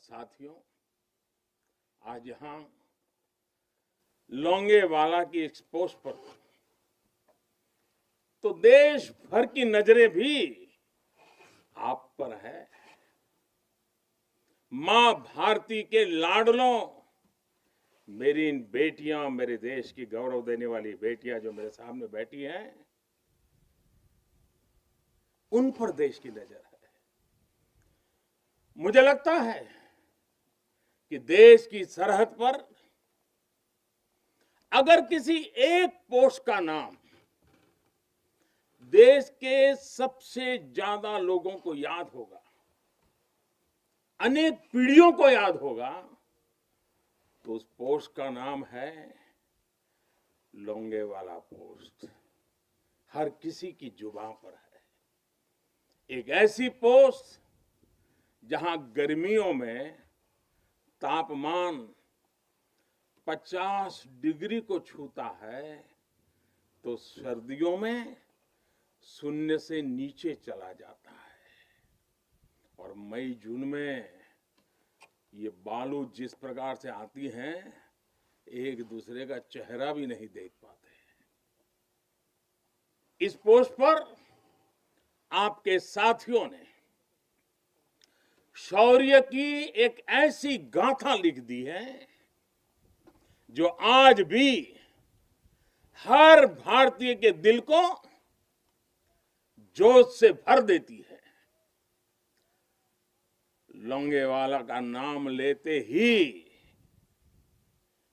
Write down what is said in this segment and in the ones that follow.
साथियों, आज यहां लोंगेवाला की एक्सपोज पर तो देश भर की नजरें भी आप पर है। मां भारती के लाडलों, मेरी इन बेटियां, मेरे देश की गौरव देने वाली बेटियां जो मेरे सामने बैठी हैं, उन पर देश की नजर है। मुझे लगता है कि देश की सरहद पर अगर किसी एक पोस्ट का नाम देश के सबसे ज्यादा लोगों को याद होगा, अनेक पीढ़ियों को याद होगा, तो उस पोस्ट का नाम है लोंगेवाला पोस्ट। हर किसी की जुबान पर है। एक ऐसी पोस्ट जहां गर्मियों में तापमान 50 डिग्री को छूता है, तो सर्दियों में शून्य से नीचे चला जाता है। और मई जून में ये बालू जिस प्रकार से आती हैं, एक दूसरे का चेहरा भी नहीं देख पाते। इस पोस्ट पर आपके साथियों ने शौर्य की एक ऐसी गाथा लिख दी है जो आज भी हर भारतीय के दिल को जोश से भर देती है। लोंगेवाला का नाम लेते ही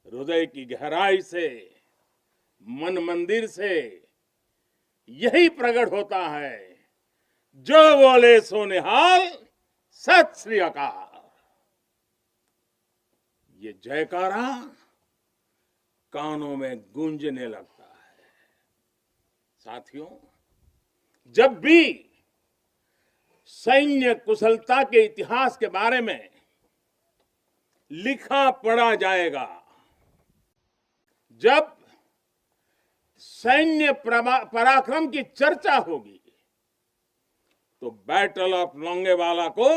हृदय की गहराई से, मन मंदिर से यही प्रकट होता है, जो बोले सो निहाल, सत श्री अकाल। ये जयकारा कानों में गूंजने लगता है। साथियों, जब भी सैन्य कुशलता के इतिहास के बारे में लिखा पढ़ा जाएगा, जब सैन्य पराक्रम की चर्चा होगी, तो बैटल ऑफ लोंगेवाला को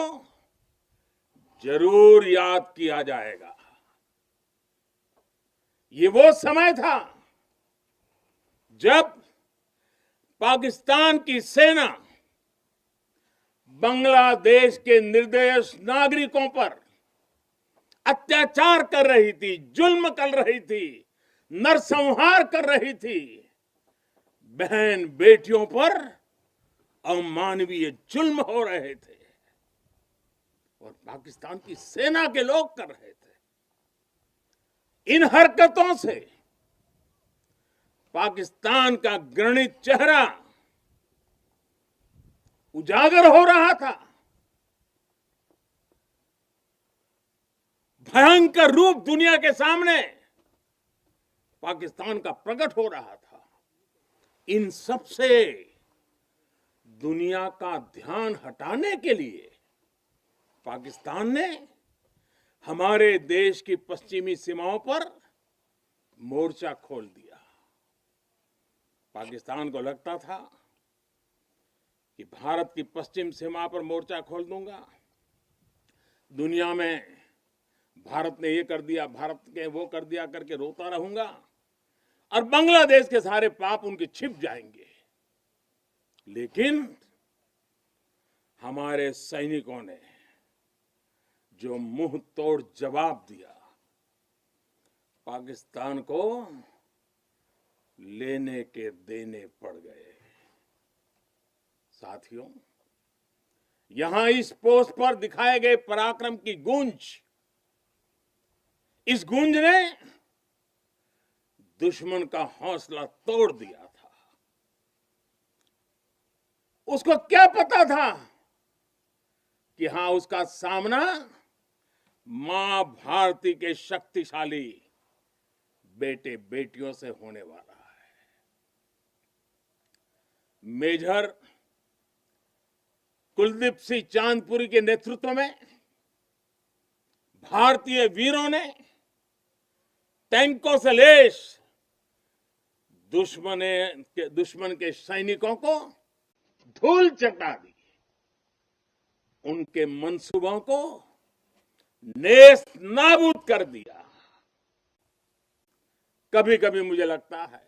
जरूर याद किया जाएगा। ये वो समय था जब पाकिस्तान की सेना बांग्लादेश के निर्दोष नागरिकों पर अत्याचार कर रही थी, जुल्म कर रही थी, नरसंहार कर रही थी। बहन बेटियों पर अमानवीय जुल्म हो रहे थे और पाकिस्तान की सेना के लोग कर रहे थे। इन हरकतों से पाकिस्तान का घृणित चेहरा उजागर हो रहा था, भयंकर रूप दुनिया के सामने पाकिस्तान का प्रकट हो रहा था। इन सब से दुनिया का ध्यान हटाने के लिए पाकिस्तान ने हमारे देश की पश्चिमी सीमाओं पर मोर्चा खोल दिया। पाकिस्तान को लगता था कि भारत की पश्चिम सीमा पर मोर्चा खोल दूंगा, दुनिया में भारत ने ये कर दिया, भारत के वो कर दिया करके रोता रहूंगा और बांग्लादेश के सारे पाप उनके छिप जाएंगे। लेकिन हमारे सैनिकों ने जो मुंह तोड़ जवाब दिया, पाकिस्तान को लेने के देने पड़ गए। साथियों, यहां इस पोस्ट पर दिखाए गए पराक्रम की गूंज, इस गूंज ने दुश्मन का हौसला तोड़ दिया था। उसको क्या पता था कि हां, उसका सामना मां भारती के शक्तिशाली बेटे बेटियों से होने वाला है। मेजर कुलदीप सिंह चांदपुरी के नेतृत्व में भारतीय वीरों ने टैंकों से लैस दुश्मन के सैनिकों को धूल चटा दी, उनके मंसूबों को नेस्त नाबूद कर दिया। कभी कभी मुझे लगता है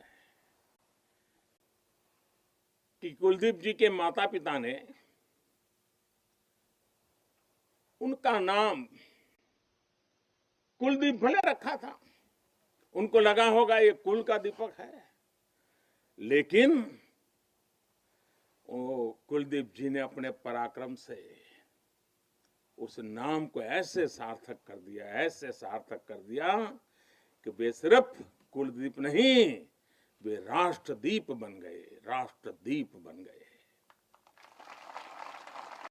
कि कुलदीप जी के माता पिता ने उनका नाम कुलदीप भले रखा था, उनको लगा होगा ये कुल का दीपक है, लेकिन वो कुलदीप जी ने अपने पराक्रम से उस नाम को ऐसे सार्थक कर दिया, ऐसे सार्थक कर दिया कि वे सिर्फ कुलदीप नहीं, वे राष्ट्रदीप बन गए, राष्ट्रदीप बन गए।